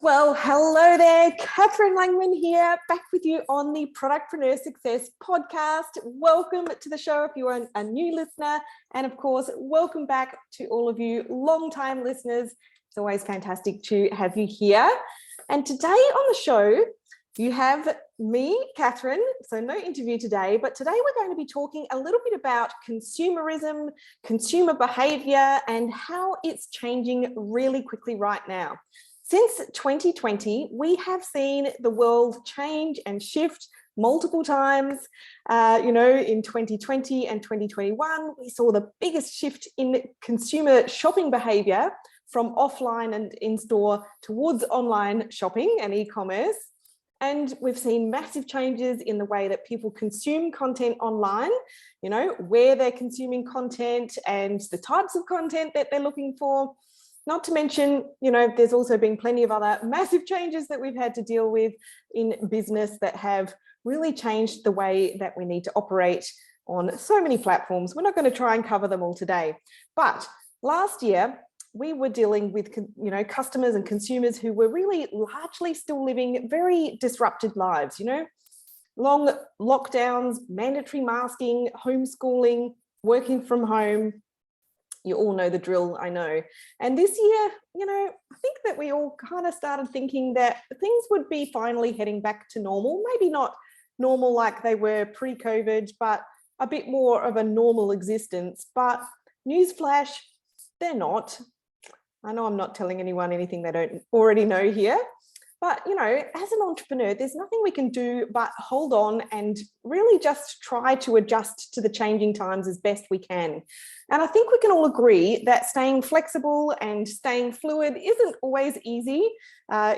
Well, hello there, Catherine Langman here, back with you on the Productpreneur Success podcast. Welcome to the show if you are a new listener, and of course, welcome back to all of you long-time listeners. It's always fantastic to have you here. And today on the show, you have me, Catherine, so no interview today, but today we're going to be talking a little bit about consumerism, consumer behavior, and how it's changing really quickly right now. Since 2020, we have seen the world change and shift multiple times. In 2020 and 2021, we saw the biggest shift in consumer shopping behavior from offline and in-store towards online shopping and e-commerce. And we've seen massive changes in the way that people consume content online, where they're consuming content and the types of content that they're looking for. Not to mention, there's also been plenty of other massive changes that we've had to deal with in business that have really changed the way that we need to operate on so many platforms. We're not going to try and cover them all today. But last year, we were dealing with, customers and consumers who were really largely still living very disrupted lives, long lockdowns, mandatory masking, homeschooling, working from home. You all know the drill, I know. And this year, I think that we all kind of started thinking that things would be finally heading back to normal, maybe not normal like they were pre-COVID, but a bit more of a normal existence. But newsflash, they're not. I know I'm not telling anyone anything they don't already know here. But, as an entrepreneur, there's nothing we can do but hold on and really just try to adjust to the changing times as best we can. And I think we can all agree that staying flexible and staying fluid isn't always easy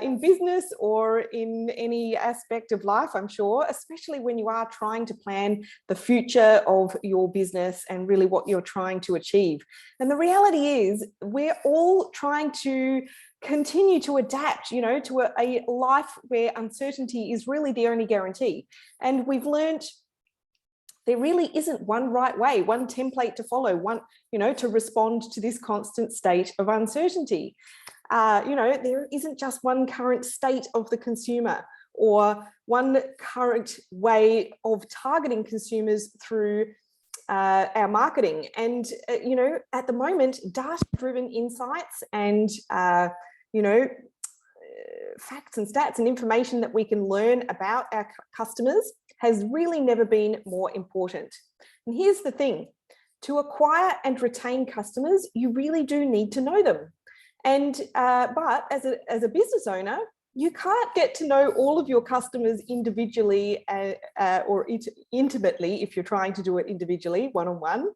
in business or in any aspect of life, I'm sure, especially when you are trying to plan the future of your business and really what you're trying to achieve. And the reality is we're all trying to continue to adapt, to a life where uncertainty is really the only guarantee. And we've learned there really isn't one right way, one template to follow, to respond to this constant state of uncertainty. There isn't just one current state of the consumer or one current way of targeting consumers through our marketing. And, at the moment, data-driven insights and, facts and stats and information that we can learn about our customers has really never been more important. And here's the thing, to acquire and retain customers, you really do need to know them. And but as a business owner, you can't get to know all of your customers individually or intimately if you're trying to do it individually, one-on-one.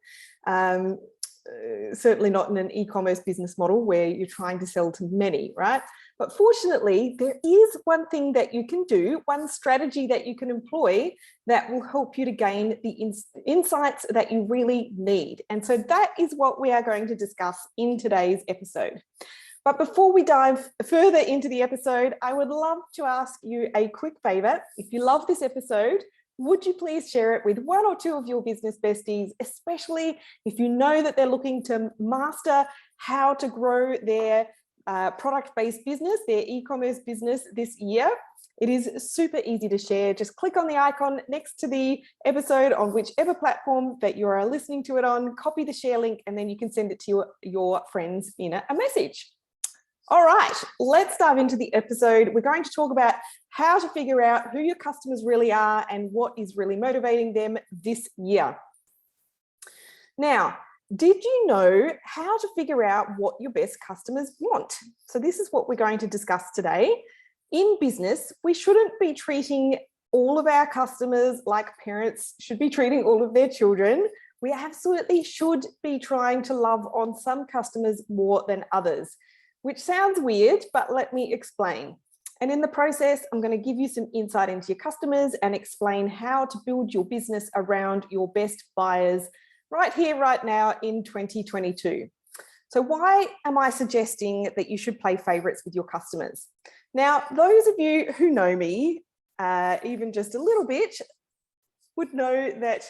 Certainly not in an e-commerce business model where you're trying to sell to many, right? But fortunately, there is one thing that you can do, one strategy that you can employ that will help you to gain the insights that you really need. And so that is what we are going to discuss in today's episode. But before we dive further into the episode, I would love to ask you a quick favor. If you love this episode, would you please share it with one or two of your business besties, especially if you know that they're looking to master how to grow their product-based business, their e-commerce business this year. It is super easy to share. Just click on the icon next to the episode on whichever platform that you are listening to it on, copy the share link, and then you can send it to your friends in a message. All right, let's dive into the episode. We're going to talk about how to figure out who your customers really are and what is really motivating them this year. Now, did you know how to figure out what your best customers want? So this is what we're going to discuss today. In business, we shouldn't be treating all of our customers like parents should be treating all of their children. We absolutely should be trying to love on some customers more than others, which sounds weird, but let me explain. And in the process, I'm going to give you some insight into your customers and explain how to build your business around your best buyers right here, right now in 2022. So why am I suggesting that you should play favorites with your customers? Now, those of you who know me, even just a little bit, would know that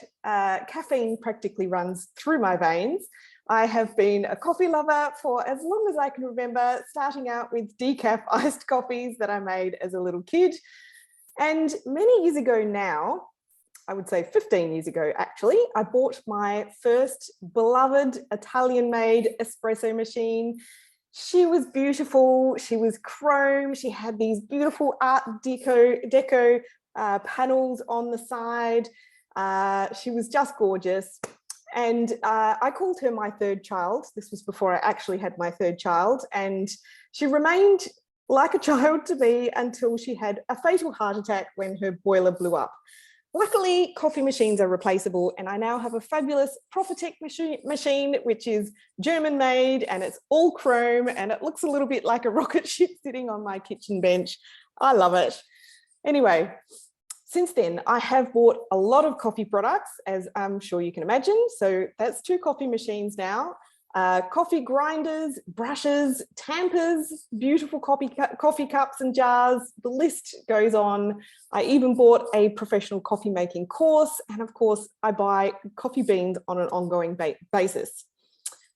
caffeine practically runs through my veins. I have been a coffee lover for as long as I can remember, starting out with decaf iced coffees that I made as a little kid. And many years ago now, I would say 15 years ago, actually, I bought my first beloved Italian-made espresso machine. She was beautiful. She was chrome. She had these beautiful Art Deco panels on the side. She was just gorgeous. And I called her my third child. This was before I actually had my third child. And she remained like a child to me until she had a fatal heart attack when her boiler blew up. Luckily, coffee machines are replaceable, and I now have a fabulous Profitec machine, which is German made, and it's all chrome, and it looks a little bit like a rocket ship sitting on my kitchen bench. I love it. Anyway, since then, I have bought a lot of coffee products, as I'm sure you can imagine. So that's 2 coffee machines now. Coffee grinders, brushes, tampers, beautiful coffee cups and jars. The list goes on. I even bought a professional coffee making course. And of course, I buy coffee beans on an ongoing basis.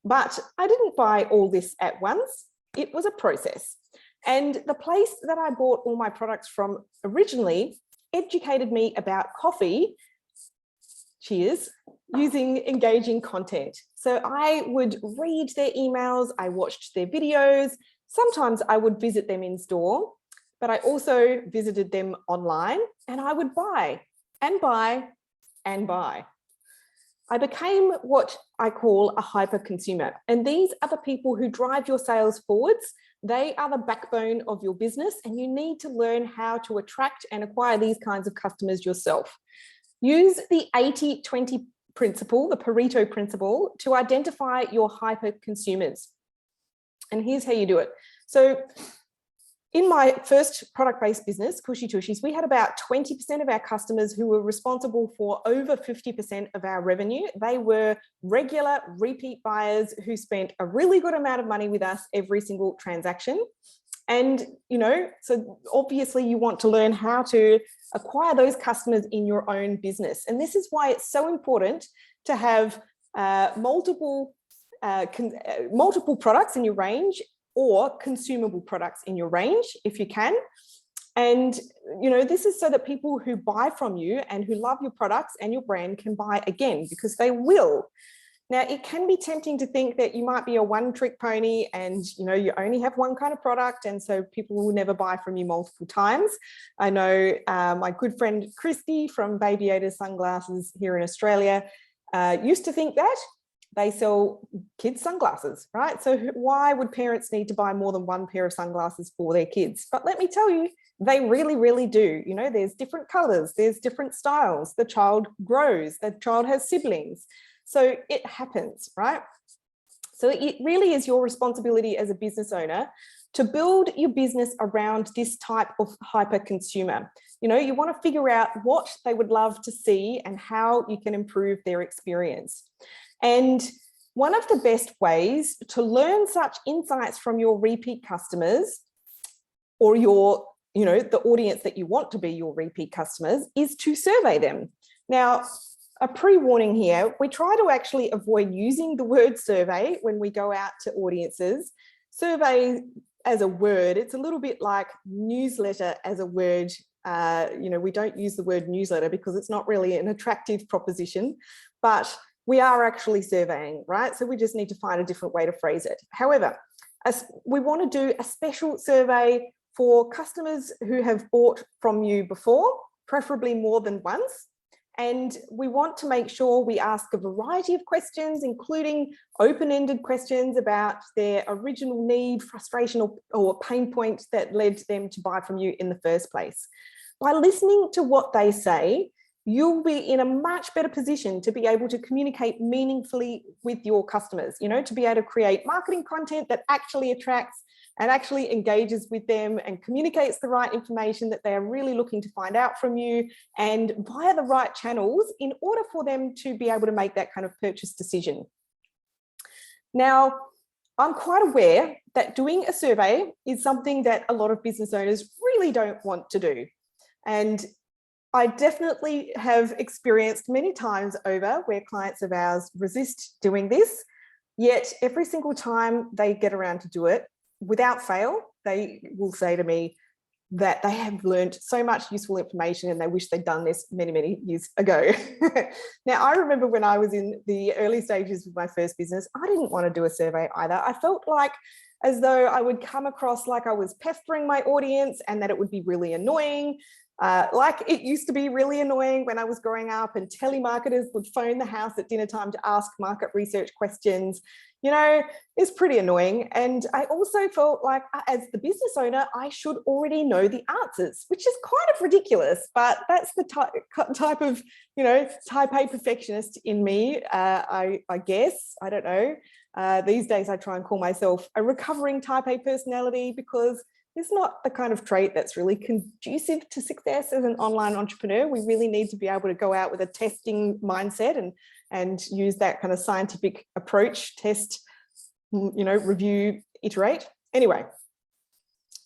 But I didn't buy all this at once. It was a process. And the place that I bought all my products from originally educated me about coffee, cheers, using engaging content. So I would read their emails, I watched their videos, sometimes I would visit them in store, but I also visited them online, and I would buy and buy and buy. I became what I call a hyper consumer, and these are the people who drive your sales forwards. They are the backbone of your business, and you need to learn how to attract and acquire these kinds of customers yourself. Use the 80-20 principle, the Pareto Principle, to identify your hyper consumers. And here's how you do it. So in my first product-based business, Cushy Tushies, we had about 20% of our customers who were responsible for over 50% of our revenue. They were regular repeat buyers who spent a really good amount of money with us every single transaction. And, you know, so obviously you want to learn how to acquire those customers in your own business. And this is why it's so important to have multiple products in your range, or consumable products in your range if you can. And, you know, this is so that people who buy from you and who love your products and your brand can buy again, because they will. Now, it can be tempting to think that you might be a one-trick pony and, you know, you only have one kind of product, and so people will never buy from you multiple times. I know my good friend Christy from Baby Yoda Sunglasses here in Australia used to think that. They sell kids sunglasses, right? So why would parents need to buy more than one pair of sunglasses for their kids? But let me tell you, they really, really do. You know, there's different colors, there's different styles. The child grows, the child has siblings. So it happens, right? So it really is your responsibility as a business owner to build your business around this type of hyper consumer. You know, you want to figure out what they would love to see and how you can improve their experience. And one of the best ways to learn such insights from your repeat customers, or your, you know, the audience that you want to be your repeat customers, is to survey them. Now, a pre-warning here, we try to actually avoid using the word survey when we go out to audiences. Survey as a word, it's a little bit like newsletter as a word. You know, we don't use the word newsletter because it's not really an attractive proposition, but we are actually surveying, right? So we just need to find a different way to phrase it. However, we want to do a special survey for customers who have bought from you before, preferably more than once. And we want to make sure we ask a variety of questions, including open-ended questions about their original need, frustration, or pain point that led them to buy from you in the first place. By listening to what they say, you'll be in a much better position to be able to communicate meaningfully with your customers, you know, to be able to create marketing content that actually attracts and actually engages with them and communicates the right information that they're really looking to find out from you, and via the right channels in order for them to be able to make that kind of purchase decision. Now, I'm quite aware that doing a survey is something that a lot of business owners really don't want to do. And I definitely have experienced many times over where clients of ours resist doing this. Yet every single time they get around to do it, without fail, they will say to me that they have learned so much useful information and they wish they'd done this many, many years ago. Now, I remember when I was in the early stages of my first business, I didn't want to do a survey either. I felt like as though I would come across like I was pestering my audience and that it would be really annoying. Like it used to be really annoying when I was growing up and telemarketers would phone the house at dinner time to ask market research questions. You know, it's pretty annoying. And I also felt like as the business owner, I should already know the answers, which is kind of ridiculous, but that's the type of, you know, type A perfectionist in me, I guess. I don't know. These days, I try and call myself a recovering type A personality because it's not the kind of trait that's really conducive to success as an online entrepreneur. We really need to be able to go out with a testing mindset and use that kind of scientific approach, test, you know, review, iterate. Anyway,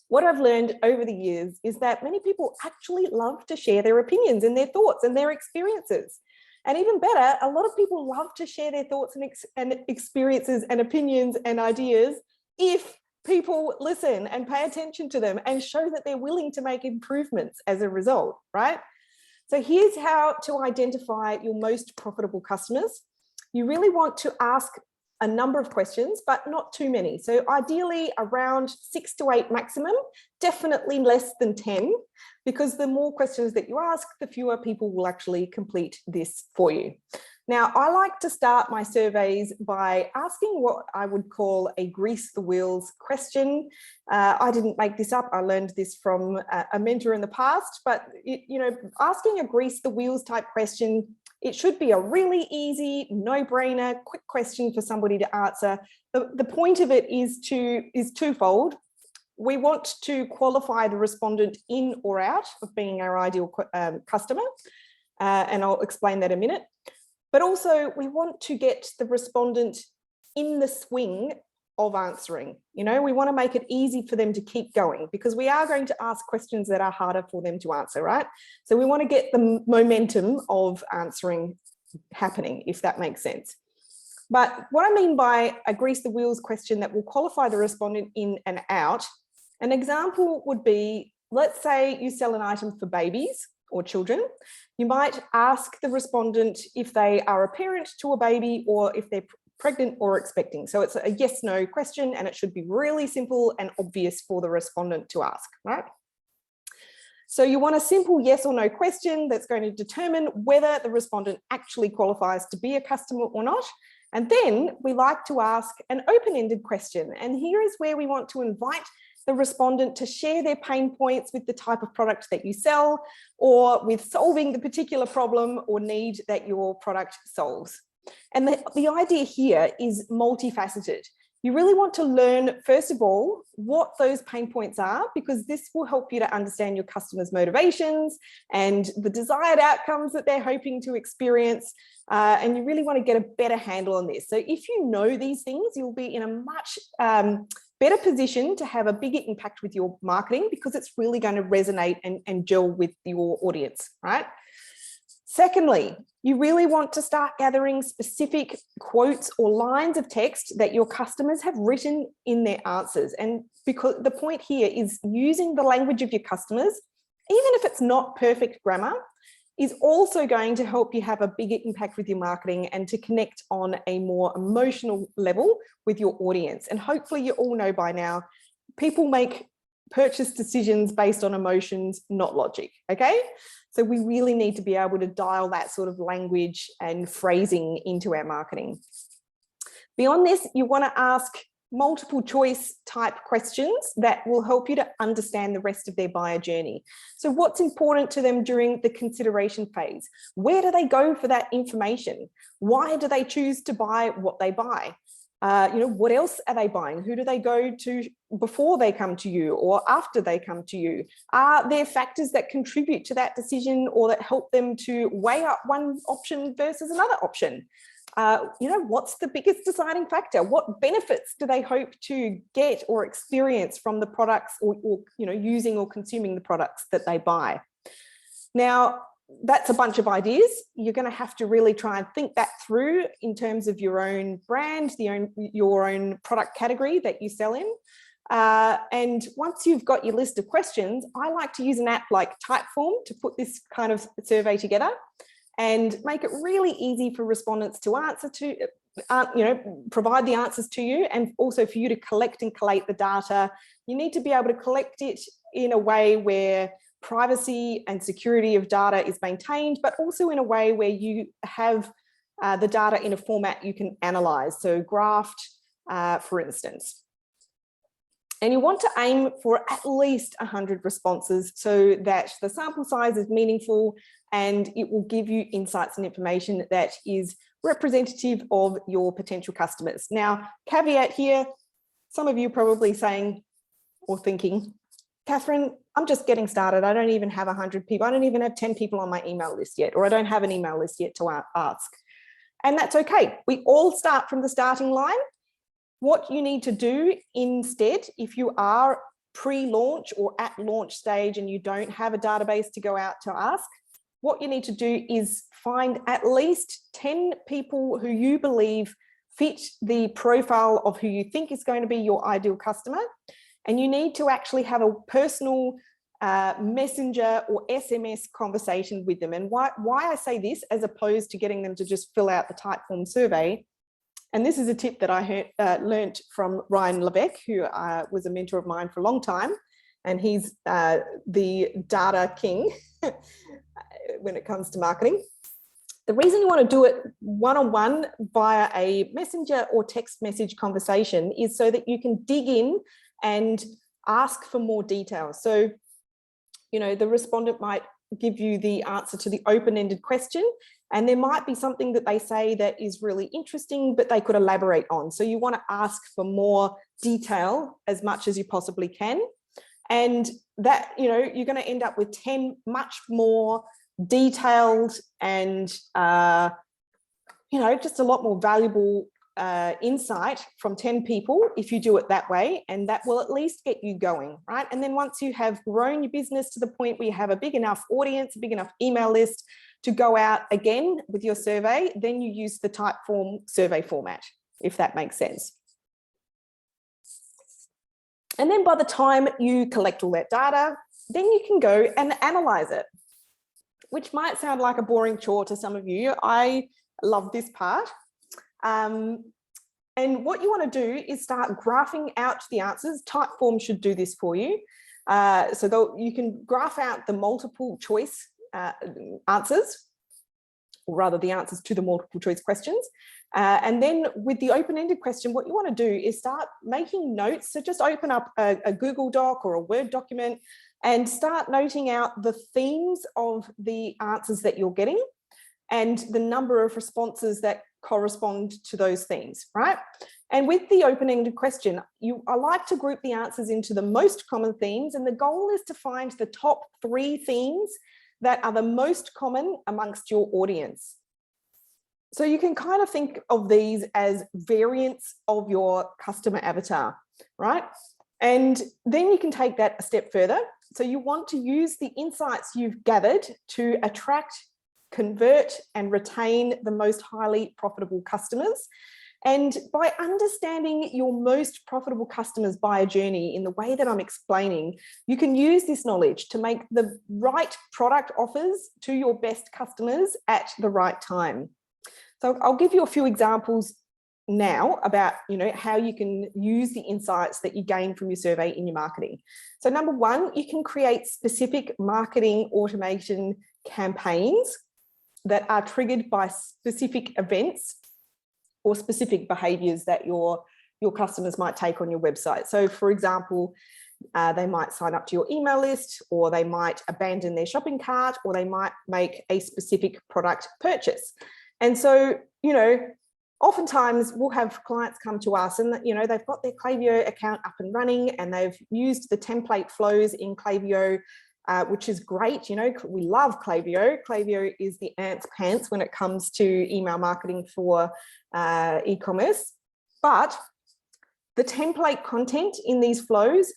what I've learned over the years is that many people actually love to share their opinions and their thoughts and their experiences. And even better, a lot of people love to share their thoughts and experiences and opinions and ideas if people listen and pay attention to them and show that they're willing to make improvements as a result, right? So here's how to identify your most profitable customers. You really want to ask a number of questions, but not too many. So ideally around 6 to 8 maximum, definitely less than 10, because the more questions that you ask, the fewer people will actually complete this for you. Now, I like to start my surveys by asking what I would call a grease the wheels question. I didn't make this up. I learned this from a mentor in the past, but you know, asking a grease the wheels type question, it should be a really easy, no-brainer, quick question for somebody to answer. The point of it is twofold. We want to qualify the respondent in or out of being our ideal customer, and I'll explain that in a minute. But also we want to get the respondent in the swing of answering. You know, we want to make it easy for them to keep going because we are going to ask questions that are harder for them to answer, right? So we want to get the momentum of answering happening, if that makes sense. But what I mean by a grease the wheels question that will qualify the respondent in and out, an example would be, let's say you sell an item for babies or children. You might ask the respondent if they are a parent to a baby or if they're pregnant or expecting. So it's a yes/no question, and it should be really simple and obvious for the respondent to ask, right? So you want a simple yes or no question that's going to determine whether the respondent actually qualifies to be a customer or not. And then we like to ask an open-ended question. And here is where we want to invite the respondent to share their pain points with the type of product that you sell or with solving the particular problem or need that your product solves. And the idea here is multifaceted. You really want to learn, first of all, what those pain points are, because this will help you to understand your customers' motivations and the desired outcomes that they're hoping to experience. And you really want to get a better handle on this. So if you know these things, you'll be in a much better position to have a bigger impact with your marketing because it's really going to resonate and gel with your audience, right? Secondly, you really want to start gathering specific quotes or lines of text that your customers have written in their answers. And because the point here is using the language of your customers, even if it's not perfect grammar, is also going to help you have a bigger impact with your marketing and to connect on a more emotional level with your audience. And hopefully you all know by now, people make purchase decisions based on emotions, not logic, okay? So we really need to be able to dial that sort of language and phrasing into our marketing. Beyond this, you want to ask multiple choice type questions that will help you to understand the rest of their buyer journey. So what's important to them during the consideration phase? Where do they go for that information? Why do they choose to buy what they buy? You know, what else are they buying? Who do they go to before they come to you or after they come to you? Are there factors that contribute to that decision or that help them to weigh up one option versus another option? You know, what's the biggest deciding factor? What benefits do they hope to get or experience from the products or you know, using or consuming the products that they buy? Now, that's a bunch of ideas. You're going to have to really try and think that through in terms of your own brand, your own product category that you sell in. And once you've got your list of questions, I like to use an app like Typeform to put this kind of survey together and make it really easy for respondents to answer to, provide the answers to you, and also for you to collect and collate the data. You need to be able to collect it in a way where privacy and security of data is maintained, but also in a way where you have the data in a format you can analyze, so graphed, for instance. And you want to aim for at least 100 responses so that the sample size is meaningful and it will give you insights and information that is representative of your potential customers. Now, caveat here, some of you probably saying or thinking, Catherine, I'm just getting started. I don't even have 100 people. I don't even have 10 people on my email list yet, or I don't have an email list yet to ask. And that's okay. We all start from the starting line. What you need to do instead, if you are pre-launch or at launch stage and you don't have a database to go out to ask, what you need to do is find at least 10 people who you believe fit the profile of who you think is going to be your ideal customer. And you need to actually have a personal messenger or SMS conversation with them. And why I say this, as opposed to getting them to just fill out the Typeform survey, and this is a tip that I learned from Ryan Lebeck, who was a mentor of mine for a long time, and he's the data king when it comes to marketing. The reason you want to do it one-on-one via a messenger or text message conversation is so that you can dig in and ask for more details. So, the respondent might give you the answer to the open-ended question, and there might be something that they say that is really interesting, but they could elaborate on. So you want to ask for more detail as much as you possibly can. And that, you're going to end up with 10 much more detailed and, just a lot more valuable insight from 10 people if you do it that way, and that will at least get you going, right? And then once you have grown your business to the point where you have a big enough audience, a big enough email list to go out again with your survey, then you use the Typeform survey format, if that makes sense. And then by the time you collect all that data, then you can go and analyze it, which might sound like a boring chore to some of you. I love this part. And what you want to do is start graphing out the answers. Typeform should do this for you. So you can graph out the multiple choice answers, or rather the answers to the multiple choice questions. And then with the open-ended question, what you want to do is start making notes. So just open up a Google Doc or a Word document and start noting out the themes of the answers that you're getting and the number of responses that correspond to those themes, right? And with the open-ended question, I like to group the answers into the most common themes, and the goal is to find the top 3 themes that are the most common amongst your audience. So you can kind of think of these as variants of your customer avatar, right? And then you can take that a step further. So you want to use the insights you've gathered to attract, convert, and retain the most highly profitable customers. And by understanding your most profitable customers' buyer journey in the way that I'm explaining, you can use this knowledge to make the right product offers to your best customers at the right time. So I'll give you a few examples now about how you can use the insights that you gain from your survey in your marketing. So number 1, you can create specific marketing automation campaigns that are triggered by specific events or specific behaviors that your customers might take on your website. So for example, they might sign up to your email list, or they might abandon their shopping cart, or they might make a specific product purchase. And so, oftentimes we'll have clients come to us and, they've got their Klaviyo account up and running, and they've used the template flows in Klaviyo, which is great. We love Klaviyo. Klaviyo is the ant's pants when it comes to email marketing for e-commerce. But the template content in these flows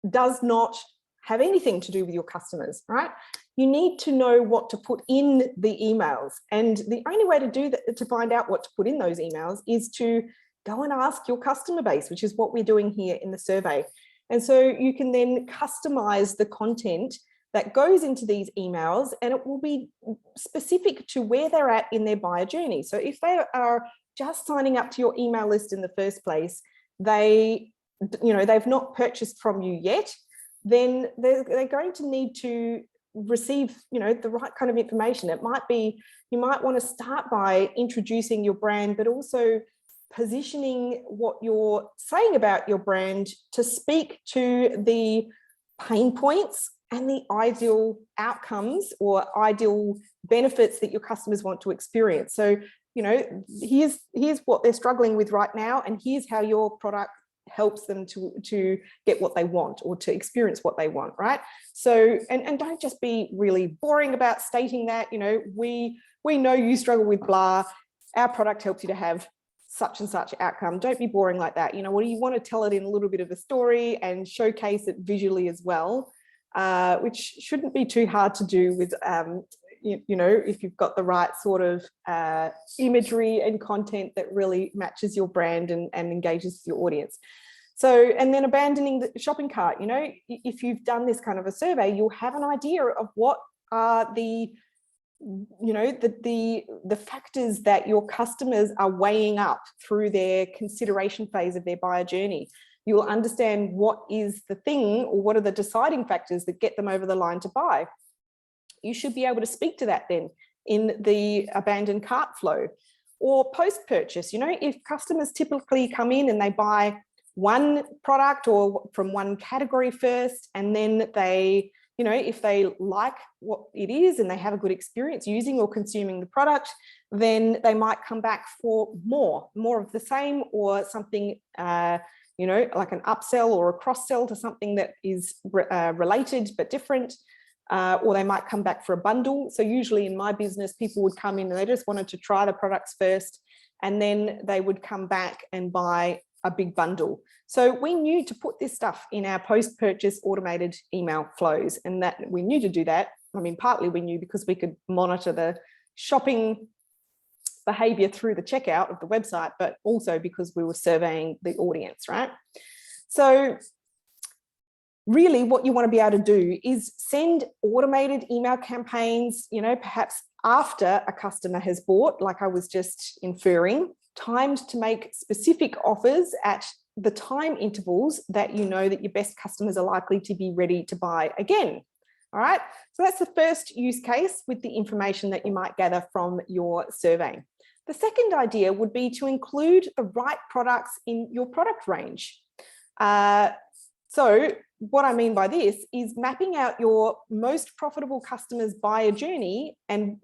does not have anything to do with your customers, right? you need to know what to put in the emails. And the only way to do that, to find out what to put in those emails, is to go and ask your customer base, which is what we're doing here in the survey. And so you can then customize the content that goes into these emails, and it will be specific to where they're at in their buyer journey. So if they are just signing up to your email list in the first place, they've not purchased from you yet, then they're going to need to receive, the right kind of information. It might be, you might want to start by introducing your brand, but also positioning what you're saying about your brand to speak to the pain points and the ideal outcomes or ideal benefits that your customers want to experience. So, here's what they're struggling with right now, and here's how your product helps them to get what they want or to experience what they want, right? So, and don't just be really boring about stating that, we know you struggle with blah, our product helps you to have such and such outcome. Don't be boring like that. You want to tell it in a little bit of a story and showcase it visually as well, which shouldn't be too hard to do with, if you've got the right sort of imagery and content that really matches your brand and engages your audience. So, and then abandoning the shopping cart, if you've done this kind of a survey, you'll have an idea of what are the factors that your customers are weighing up through their consideration phase of their buyer journey. You will understand what is the thing, or what are the deciding factors that get them over the line to buy. You should be able to speak to that then in the abandoned cart flow. Or post-purchase, if customers typically come in and they buy one product or from one category first, and then they, if they like what it is and they have a good experience using or consuming the product, then they might come back for more of the same, or something, like an upsell or a cross-sell to something that is related but different. Or they might come back for a bundle. So usually in my business, people would come in and they just wanted to try the products first, and then they would come back and buy a big bundle. So we knew to put this stuff in our post-purchase automated email flows, and that we knew to do that. I mean, partly we knew because we could monitor the shopping behavior through the checkout of the website, but also because we were surveying the audience, right? So really what you want to be able to do is send automated email campaigns, perhaps after a customer has bought, like I was just inferring, timed to make specific offers at the time intervals that that your best customers are likely to be ready to buy again. All right, so that's the first use case with the information that you might gather from your survey. The second idea would be to include the right products in your product range. So what I mean by this is mapping out your most profitable customers' buyer journey, and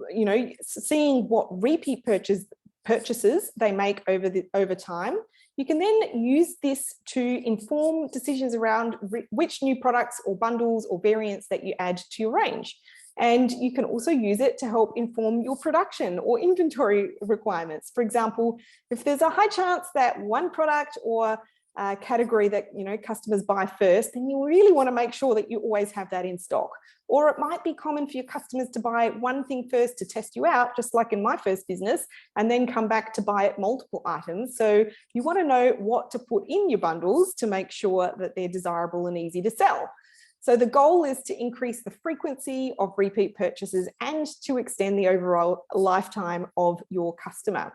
seeing what repeat purchases they make over time. You can then use this to inform decisions around which new products or bundles or variants that you add to your range. And you can also use it to help inform your production or inventory requirements. For example, if there's a high chance that one product or category that customers buy first, then you really want to make sure that you always have that in stock. Or it might be common for your customers to buy one thing first to test you out, just like in my first business, and then come back to buy multiple items. So you want to know what to put in your bundles to make sure that they're desirable and easy to sell. So the goal is to increase the frequency of repeat purchases and to extend the overall lifetime of your customer.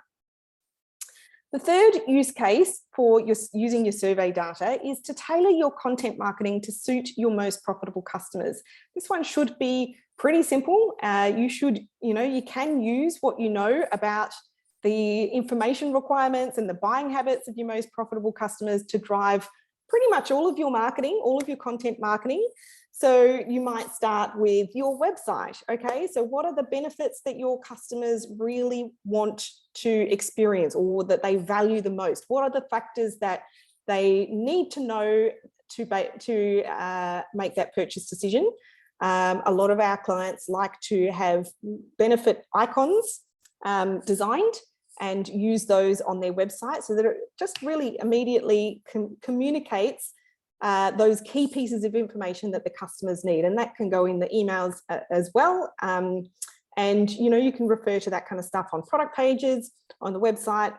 The third use case for using your survey data is to tailor your content marketing to suit your most profitable customers. This one should be pretty simple. You can use what you know about the information requirements and the buying habits of your most profitable customers to drive pretty much all of your marketing, all of your content marketing. So you might start with your website. Okay, so what are the benefits that your customers really want to experience or that they value the most? What are the factors that they need to know to make that purchase decision? A lot of our clients like to have benefit icons designed and use those on their website so that it just really immediately communicates those key pieces of information that the customers need. And that can go in the emails as well. And, you can refer to that kind of stuff on product pages, on the website,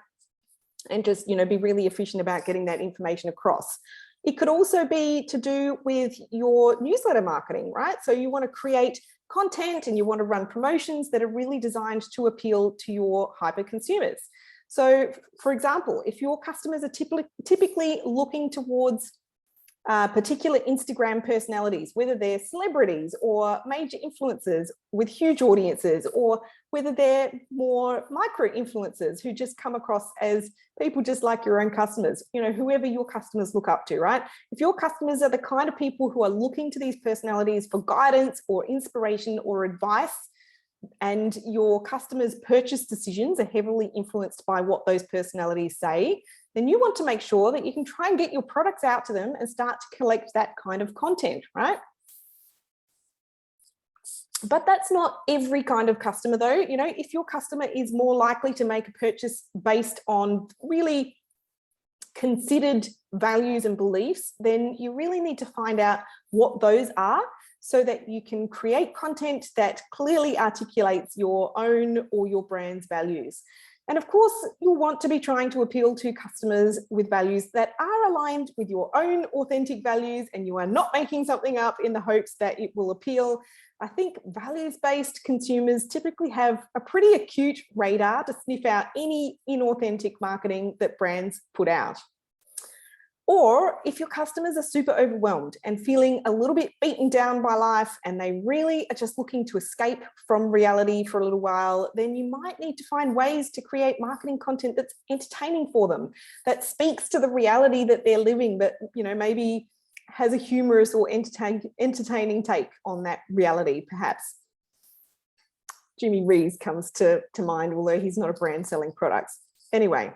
and just, be really efficient about getting that information across. It could also be to do with your newsletter marketing, right? So you want to create content and you want to run promotions that are really designed to appeal to your hyper consumers. So, for example, if your customers are typically looking towards particular Instagram personalities, whether they're celebrities or major influencers with huge audiences, or whether they're more micro influencers who just come across as people just like your own customers, whoever your customers look up to, right? If your customers are the kind of people who are looking to these personalities for guidance or inspiration or advice, and your customers' purchase decisions are heavily influenced by what those personalities say, then you want to make sure that you can try and get your products out to them and start to collect that kind of content, right? But that's not every kind of customer though. If your customer is more likely to make a purchase based on really considered values and beliefs, then you really need to find out what those are, so that you can create content that clearly articulates your own or your brand's values. And of course, you'll want to be trying to appeal to customers with values that are aligned with your own authentic values, and you are not making something up in the hopes that it will appeal. I think values-based consumers typically have a pretty acute radar to sniff out any inauthentic marketing that brands put out. Or if your customers are super overwhelmed and feeling a little bit beaten down by life, and they really are just looking to escape from reality for a little while, then you might need to find ways to create marketing content that's entertaining for them, that speaks to the reality that they're living, that, maybe has a humorous or entertaining take on that reality, perhaps. Jimmy Rees comes to mind, although he's not a brand selling products. Anyway,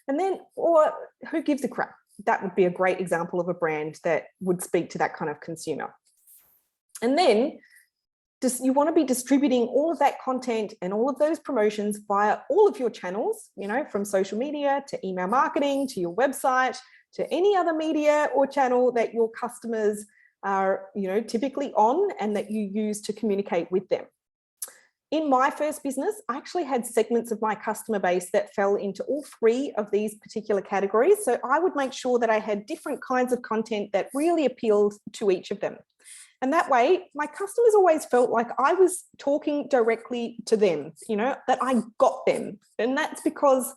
and then, or who gives a crap? That would be a great example of a brand that would speak to that kind of consumer. And then you want to be distributing all of that content and all of those promotions via all of your channels, from social media to email marketing to your website to any other media or channel that your customers are, typically on and that you use to communicate with them. In my first business, I actually had segments of my customer base that fell into all three of these particular categories. So I would make sure that I had different kinds of content that really appealed to each of them. And that way, my customers always felt like I was talking directly to them, that I got them. And that's because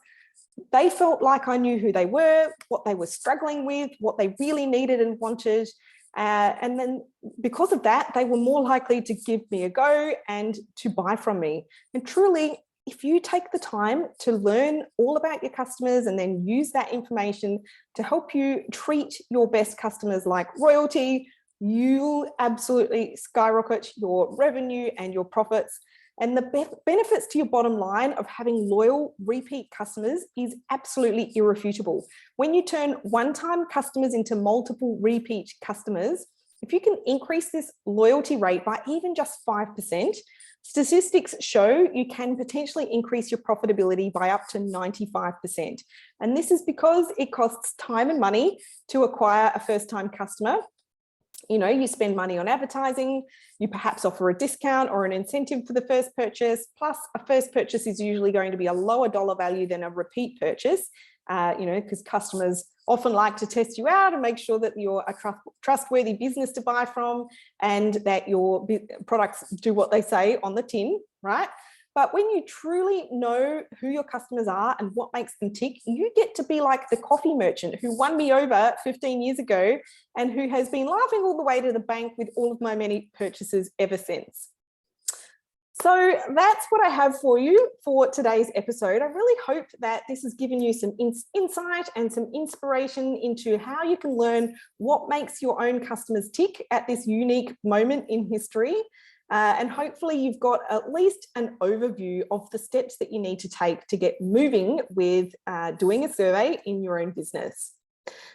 they felt like I knew who they were, what they were struggling with, what they really needed and wanted. And then because of that, they were more likely to give me a go and to buy from me. And truly, if you take the time to learn all about your customers and then use that information to help you treat your best customers like royalty, you'll absolutely skyrocket your revenue and your profits. And the benefits to your bottom line of having loyal repeat customers is absolutely irrefutable. When you turn one-time customers into multiple repeat customers, if you can increase this loyalty rate by even just 5%, statistics show you can potentially increase your profitability by up to 95%. And this is because it costs time and money to acquire a first-time customer. You spend money on advertising, you perhaps offer a discount or an incentive for the first purchase, plus a first purchase is usually going to be a lower dollar value than a repeat purchase, because customers often like to test you out and make sure that you're a trustworthy business to buy from and that your products do what they say on the tin, right? But when you truly know who your customers are and what makes them tick, you get to be like the coffee merchant who won me over 15 years ago and who has been laughing all the way to the bank with all of my many purchases ever since. So that's what I have for you for today's episode. I really hope that this has given you some insight and some inspiration into how you can learn what makes your own customers tick at this unique moment in history. And hopefully you've got at least an overview of the steps that you need to take to get moving with doing a survey in your own business.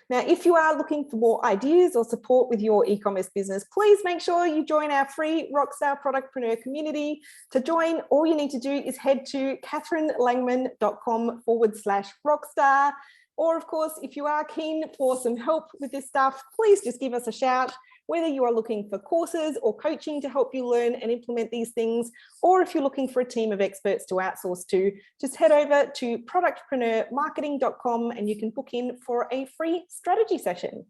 Now, if you are looking for more ideas or support with your e-commerce business, please make sure you join our free Rockstar Productpreneur community. To join, all you need to do is head to katherinelangman.com/rockstar. Or of course, if you are keen for some help with this stuff, please just give us a shout, whether you are looking for courses or coaching to help you learn and implement these things, or if you're looking for a team of experts to outsource to, just head over to productpreneurmarketing.com and you can book in for a free strategy session.